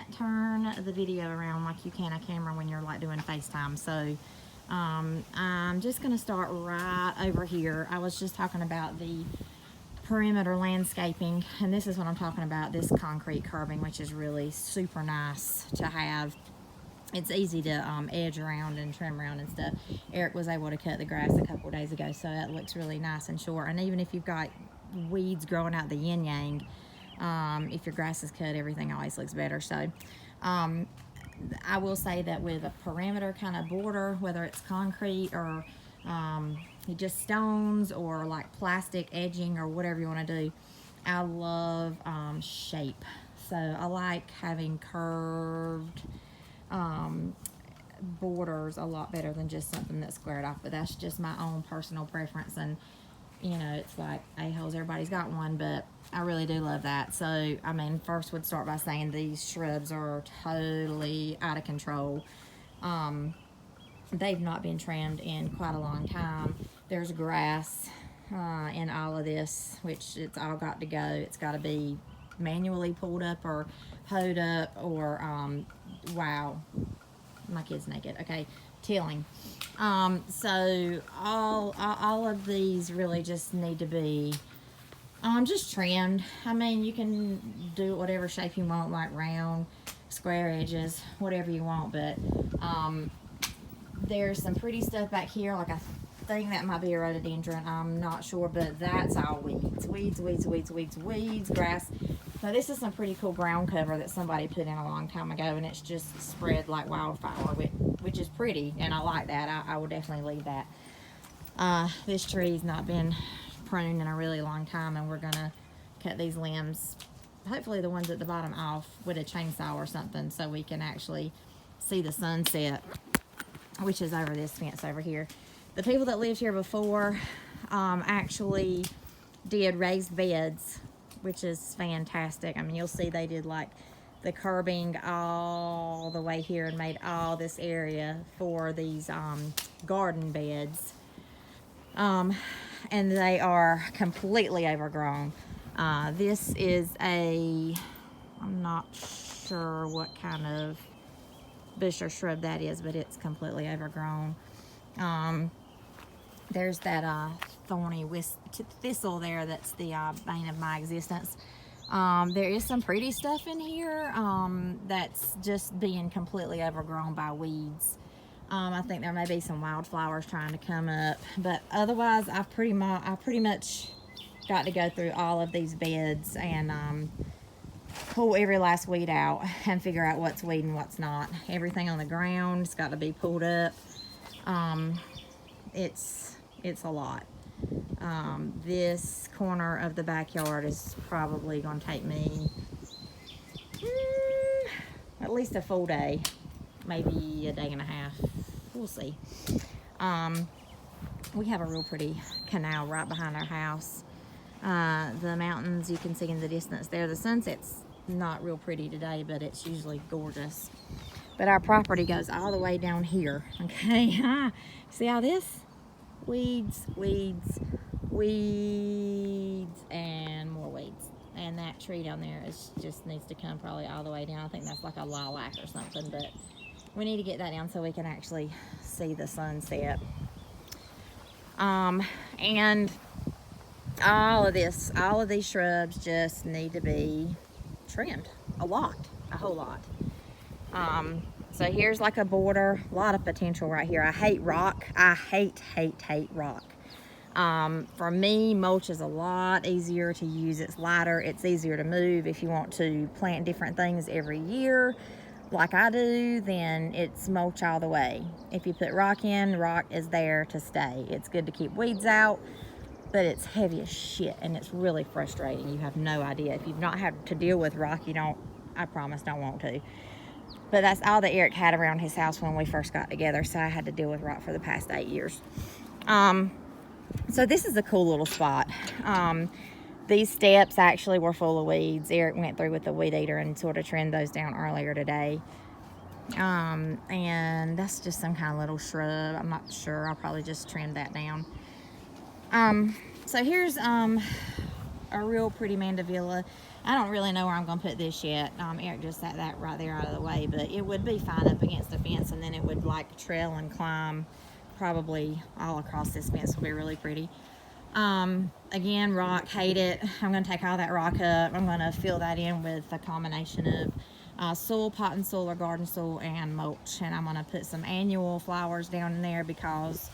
can't turn the video around like you can a camera when you're like doing FaceTime. So I'm just gonna start right over here. I was just talking about the perimeter landscaping, and this is what I'm talking about, this concrete curbing, which is really super nice to have. It's easy to edge around and trim around and stuff. Eric was able to cut the grass a couple days ago, so that looks really nice and short. And even if you've got weeds growing out the yin yang, if your grass is cut, everything always looks better. So I will say that with a perimeter kind of border, whether it's concrete or just stones or like plastic edging or whatever you want to do, I love shape. So I like having curved borders a lot better than just something that's squared off, but that's just my own personal preference. And you know, it's like a-holes, everybody's got one, but I really do love that. So I mean, first would start by saying these shrubs are totally out of control. They've not been trimmed in quite a long time. There's grass in all of this, which it's all got to go. It's got to be manually pulled up or hoed up or wow, my kid's naked. Okay, tilling. So all of these really just need to be just trimmed. I mean, you can do whatever shape you want, like round, square edges, whatever you want, but there's some pretty stuff back here, like I think that might be a rhododendron, I'm not sure, but that's all weeds, grass. So this is some pretty cool ground cover that somebody put in a long time ago, and it's just spread like wildfire, which is pretty, and I like that. I would definitely leave that. This tree's not been pruned in a really long time, and we're gonna cut these limbs, hopefully the ones at the bottom, off with a chainsaw or something, so we can actually see the sunset, which is over this fence over here. The people that lived here before actually did raised beds, which is fantastic. I mean, you'll see they did like the curbing all the way here and made all this area for these garden beds. And they are completely overgrown. This is I'm not sure what kind of bush or shrub that is, but it's completely overgrown. There's that thorny thistle there that's the bane of my existence. There is some pretty stuff in here that's just being completely overgrown by weeds. I think there may be some wildflowers trying to come up, but otherwise I pretty much got to go through all of these beds and pull every last weed out and figure out what's weed and what's not. Everything on the ground's got to be pulled up. It's a lot. This corner of the backyard is probably going to take me at least a full day, maybe a day and a half. We'll see. We have a real pretty canal right behind our house. The mountains you can see in the distance there. The sunset's not real pretty today, but it's usually gorgeous. But our property goes all the way down here. Okay, see all this? Weeds, and more weeds. And that tree down there just needs to come probably all the way down. I think that's like a lilac or something, but we need to get that down so we can actually see the sunset. And all of these shrubs just need to be trimmed a whole lot. So here's like a border, a lot of potential right here. I hate rock. I hate rock. For me, mulch is a lot easier to use. It's lighter, it's easier to move. If you want to plant different things every year like I do, then it's mulch all the way. If you put rock in, rock is there to stay. It's good to keep weeds out, but it's heavy as shit and it's really frustrating. You have no idea. If you've not had to deal with rock, I promise, don't want to. But that's all that Eric had around his house when we first got together, so I had to deal with rock for the past 8 years. So this is a cool little spot. These steps actually were full of weeds. Eric went through with the weed eater and sort of trimmed those down earlier today. And that's just some kind of little shrub. I'm not sure. I'll probably just trim that down. So here's a real pretty mandevilla. I don't really know where I'm going to put this yet. Eric just set that right there out of the way, but it would be fine up against the fence, and then it would like trail and climb probably all across this fence. Will be really pretty. Again, rock, hate it. I'm going to take all that rock up. I'm going to fill that in with a combination of soil, potting soil or garden soil, and mulch. And I'm going to put some annual flowers down in there because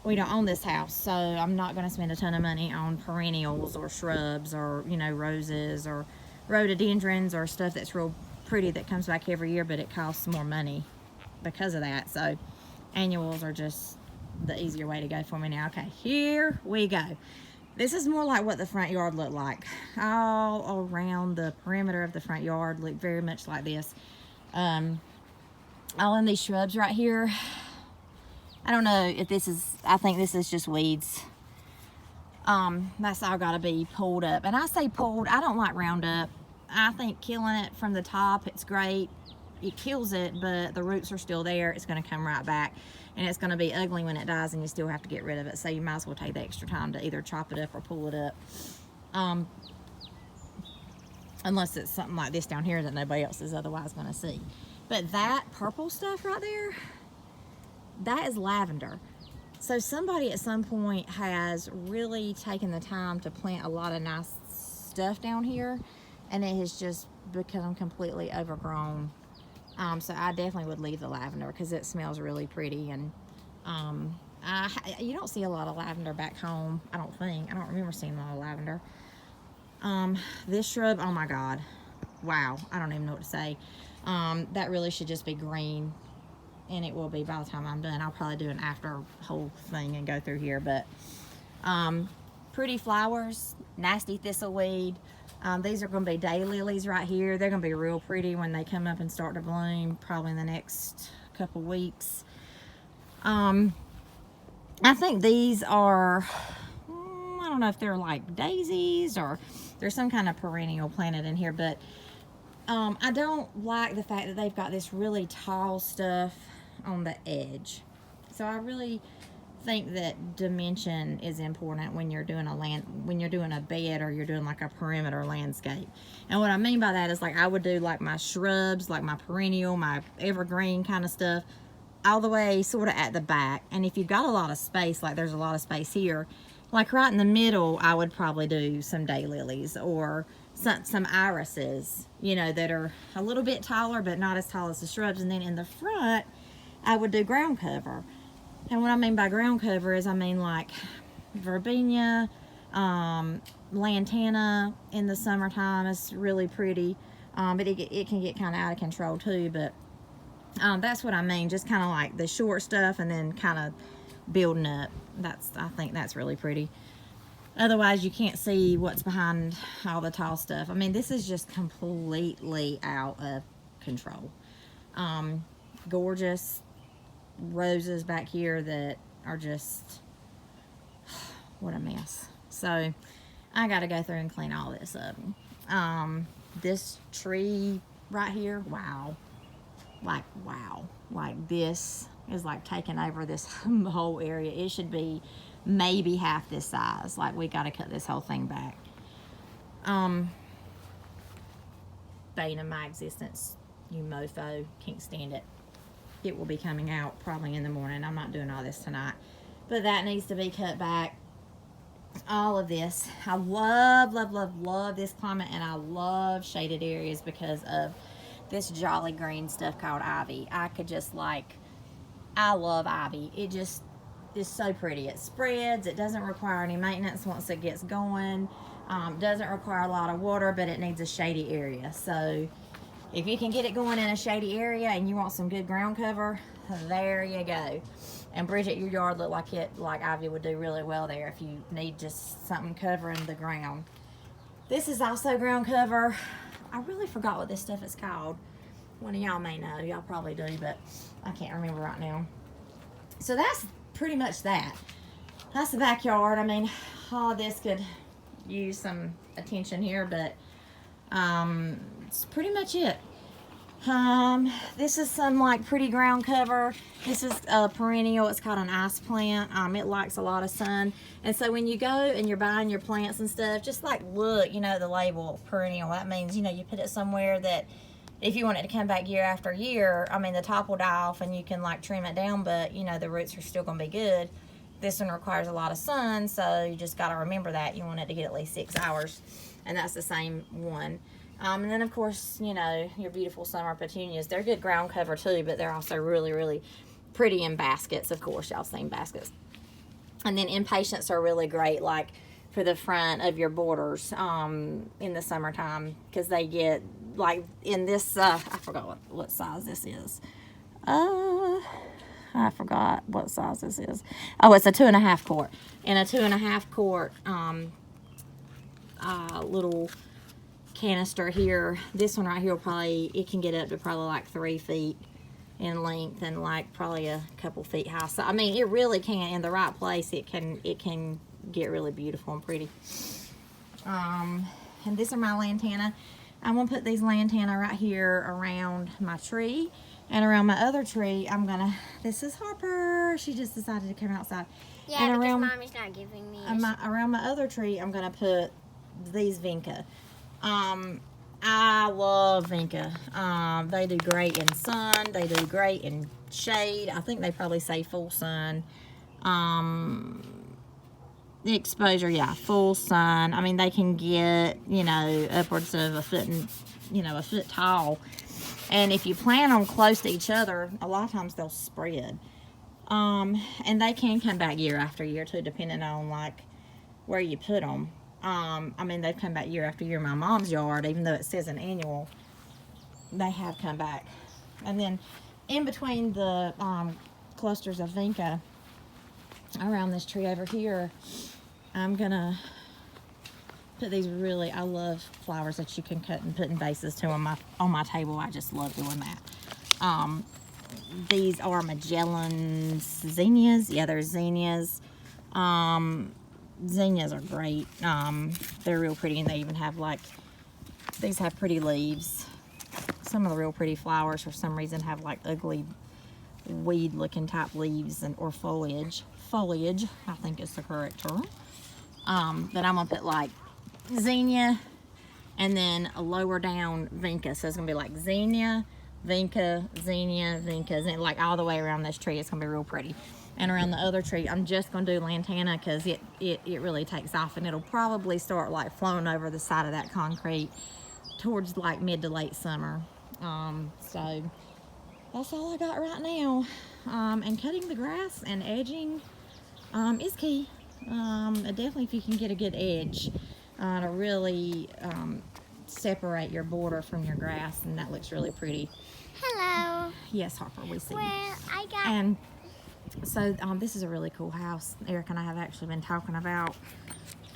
we don't own this house, so I'm not going to spend a ton of money on perennials or shrubs or, you know, roses or rhododendrons or stuff that's real pretty that comes back every year, but it costs more money because of that. So annuals are just the easier way to go for me now. Okay, here we go. This is more like what the front yard looked like. All around the perimeter of the front yard looked very much like this. All in these shrubs right here. I don't know if this is, I think this is just weeds. That's all got to be pulled up. And I say pulled, I don't like Roundup. I think killing it from the top, it's great. It kills it, but the roots are still there. It's going to come right back. And it's going to be ugly when it dies, and you still have to get rid of it. So you might as well take the extra time to either chop it up or pull it up. Unless it's something like this down here that nobody else is otherwise going to see. But that purple stuff right there, that is lavender. So somebody at some point has really taken the time to plant a lot of nice stuff down here, and it has just become completely overgrown. So I definitely would leave the lavender because it smells really pretty. And you don't see a lot of lavender back home, I don't think. I don't remember seeing a lot of lavender. This shrub, oh my God, wow, I don't even know what to say. That really should just be green, and it will be by the time I'm done. I'll probably do an after whole thing and go through here. But pretty flowers, nasty thistleweed. These are going to be daylilies right here. They're going to be real pretty when they come up and start to bloom, probably in the next couple weeks. I think these are, I don't know if they're like daisies or there's some kind of perennial planted in here, but I don't like the fact that they've got this really tall stuff on the edge. So I really think that dimension is important when you're doing a bed or you're doing like a perimeter landscape. And what I mean by that is, like, I would do like my shrubs, like my perennial, my evergreen kind of stuff, all the way sort of at the back. And if you've got a lot of space, like there's a lot of space here, like right in the middle, I would probably do some daylilies or some irises, you know, that are a little bit taller but not as tall as the shrubs. And then in the front, I would do ground cover. And what I mean by ground cover is, I mean like verbena, lantana in the summertime is really pretty, but it can get kind of out of control too. But that's what I mean, just kind of like the short stuff and then kind of building up. I think that's really pretty. Otherwise, you can't see what's behind all the tall stuff. I mean, this is just completely out of control. Gorgeous roses back here that are just, what a mess. So I got to go through and clean all this up. This tree right here, wow. Like this is like taking over this whole area. It should be maybe half this size. Like, we got to cut this whole thing back. Bane of my existence, you mofo, can't stand it. It will be coming out probably in the morning. I'm not doing all this tonight, but that needs to be cut back. All of this, I love this climate, and I love shaded areas because of this jolly green stuff called ivy. I love ivy. It just is so pretty. It spreads. It doesn't require any maintenance once it gets going. Doesn't require a lot of water, but it needs a shady area. So if you can get it going in a shady area and you want some good ground cover, there you go. And Bridget, your yard looked like ivy would do really well there if you need just something covering the ground. This is also ground cover. I really forgot what this stuff is called. One of y'all may know. Y'all probably do, but I can't remember right now. So that's pretty much that. That's the backyard. I mean, all this could use some attention here, but it's pretty much it. This is some like pretty ground cover. This is a perennial. It's called an ice plant. It likes a lot of sun. And so when you go and you're buying your plants and stuff, just like look, you know, the label perennial. That means, you know, you put it somewhere that if you want it to come back year after year, I mean, the top will die off and you can like trim it down, but you know, the roots are still going to be good. This one requires a lot of sun, so you just got to remember that. You want it to get at least 6 hours, and that's the same one. And then, of course, you know, your beautiful summer petunias. They're good ground cover, too, but they're also really, really pretty in baskets. Of course, y'all seen baskets. And then impatiens are really great, like, for the front of your borders in the summertime, because they get, like, in this, I forgot what size this is. I forgot what size this is. Oh, it's a 2.5 quart. In a 2.5 quart little canister here, this one right here will probably, it can get up to probably like 3 feet in length and like probably a couple feet high. So I mean, it really can, in the right place, it can get really beautiful and pretty. And these are my lantana. I'm gonna put these lantana right here around my tree, and around my other tree I'm gonna, this is Harper, she just decided to come outside. Yeah, and because around, Mommy's not giving me around my other tree I'm gonna put these vinca. I love vinca. They do great in sun. They do great in shade. I think they probably say full sun. The exposure, yeah, full sun. I mean, they can get, you know, upwards of a foot and, you know, a foot tall. And if you plant them close to each other, a lot of times they'll spread. And they can come back year after year too, depending on like where you put them. I mean, they've come back year after year in my mom's yard, even though it says an annual, they have come back. And then in between the clusters of vinca around this tree over here, I'm gonna put these really, I love flowers that you can cut and put in vases too on my table. I just love doing that. These are Magellan's zinnias. Yeah, they're zinnias. Zinnias are great. They're real pretty, and they even have like, these have pretty leaves. Some of the real pretty flowers for some reason have like ugly weed looking type leaves or foliage. Foliage, I think is the correct term. But I'm gonna put like zinnia and then a lower down vinca. So it's gonna be like zinnia, vinca, zinnia, vinca, zinnia, like all the way around this tree. It's gonna be real pretty. And around the other tree, I'm just gonna do lantana because it really takes off, and it'll probably start like flowing over the side of that concrete towards like mid to late summer. So that's all I got right now. And cutting the grass and edging is key. Definitely if you can get a good edge to really separate your border from your grass, and that looks really pretty. Hello. Yes, Harper, we see you. Well, I got... And so this is a really cool house. Eric and I have actually been talking about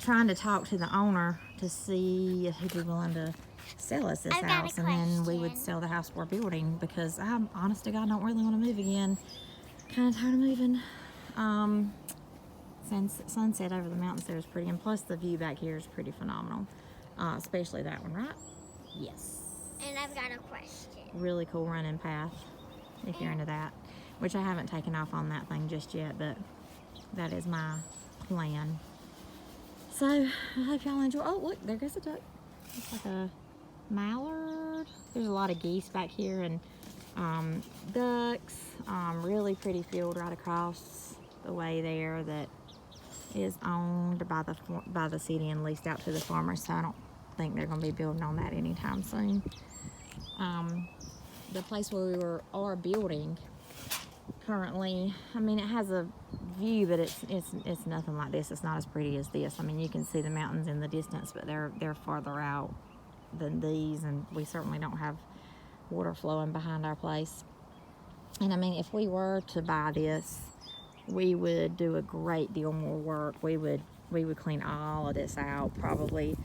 trying to talk to the owner to see if he'd be willing to sell us this house, and then we would sell the house we're building, because I, honest to God, don't really want to move again. Kind of tired of moving. Sunset over the mountains there is pretty, and plus the view back here is pretty phenomenal, especially that one, right? Yes. And I've got a question. Really cool running path if you're into that, which I haven't taken off on that thing just yet, but that is my plan. So I hope y'all enjoy. Oh, look, there goes a duck. It's like a mallard. There's a lot of geese back here, and ducks. Really pretty field right across the way there that is owned by the city and leased out to the farmers, so I don't think they're going to be building on that anytime soon. The place where we are building currently, I mean, it has a view, but it's nothing like this. It's not as pretty as this. I mean, you can see the mountains in the distance, but they're farther out than these, and we certainly don't have water flowing behind our place. And I mean, if we were to buy this, we would do a great deal more work. We would clean all of this out, probably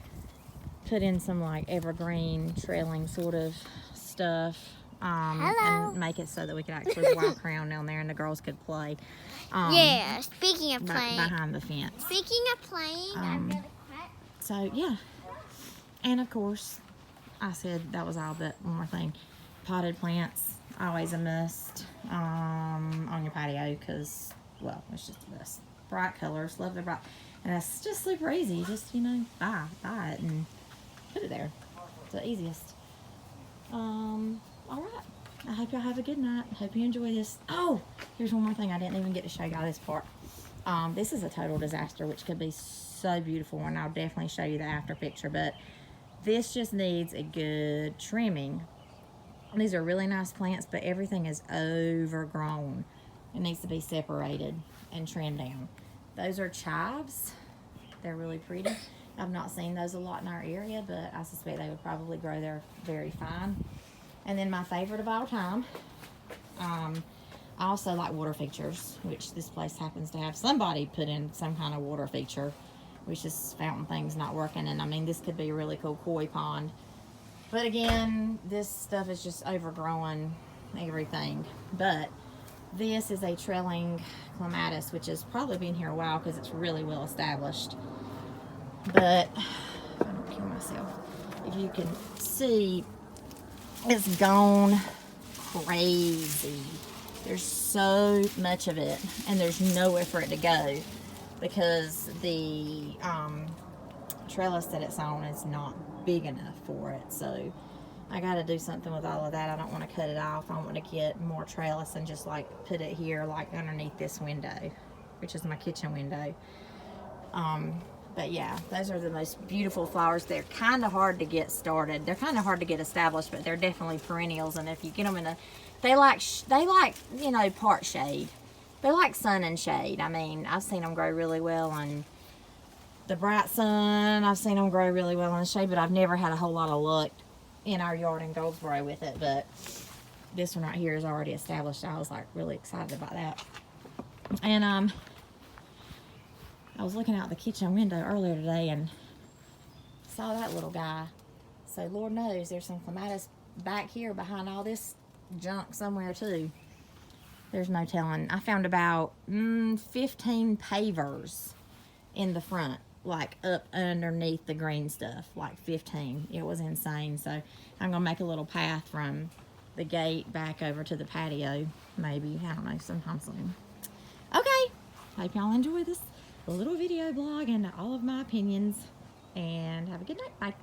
put in some like evergreen trailing sort of stuff, and make it so that we could actually walk around down there and the girls could play. Yeah, speaking of playing, behind the fence. Speaking of playing, I'm gonna cut. So yeah, and of course, I said that was all, but one more thing. potted plants, always a must on your patio because, well, it's just the best. Bright colors, love the bright. And it's just super easy. Just, you know, buy it and put it there. It's the easiest. All right. I hope y'all have a good night. Hope you enjoy this. Oh, here's one more thing. I didn't even get to show y'all this part. This is a total disaster, which could be so beautiful, and I'll definitely show you the after picture, but this just needs a good trimming. These are really nice plants, but everything is overgrown. It needs to be separated and trimmed down. Those are chives. They're really pretty. I've not seen those a lot in our area, but I suspect they would probably grow there very fine. And then my favorite of all time, I also like water features, which this place happens to have. Somebody put in some kind of water feature, which is fountain things not working. And I mean, this could be a really cool koi pond. But again, this stuff is just overgrowing everything. But this is a trailing clematis, which has probably been here a while because it's really well established. But if I don't kill myself, if you can see, it's gone crazy. There's so much of it, and there's nowhere for it to go because the trellis that it's on is not big enough for it. So I got to do something with all of that. I don't want to cut it off. I want to get more trellis and just like put it here, like underneath this window, which is my kitchen window. But yeah, those are the most beautiful flowers. They're kind of hard to get started. They're kind of hard to get established, but they're definitely perennials. And if you get them in a, they like, you know, part shade. They like sun and shade. I mean, I've seen them grow really well in the bright sun. I've seen them grow really well in the shade, but I've never had a whole lot of luck in our yard in Goldsboro with it. But this one right here is already established. I was like really excited about that. And I was looking out the kitchen window earlier today and saw that little guy. So Lord knows there's some clematis back here behind all this junk somewhere too. There's no telling. I found about 15 pavers in the front, like up underneath the green stuff, like 15. It was insane. So I'm gonna make a little path from the gate back over to the patio, maybe, I don't know, sometime soon. Okay, hope y'all enjoy this little video blog and all of my opinions, and have a good night. Bye.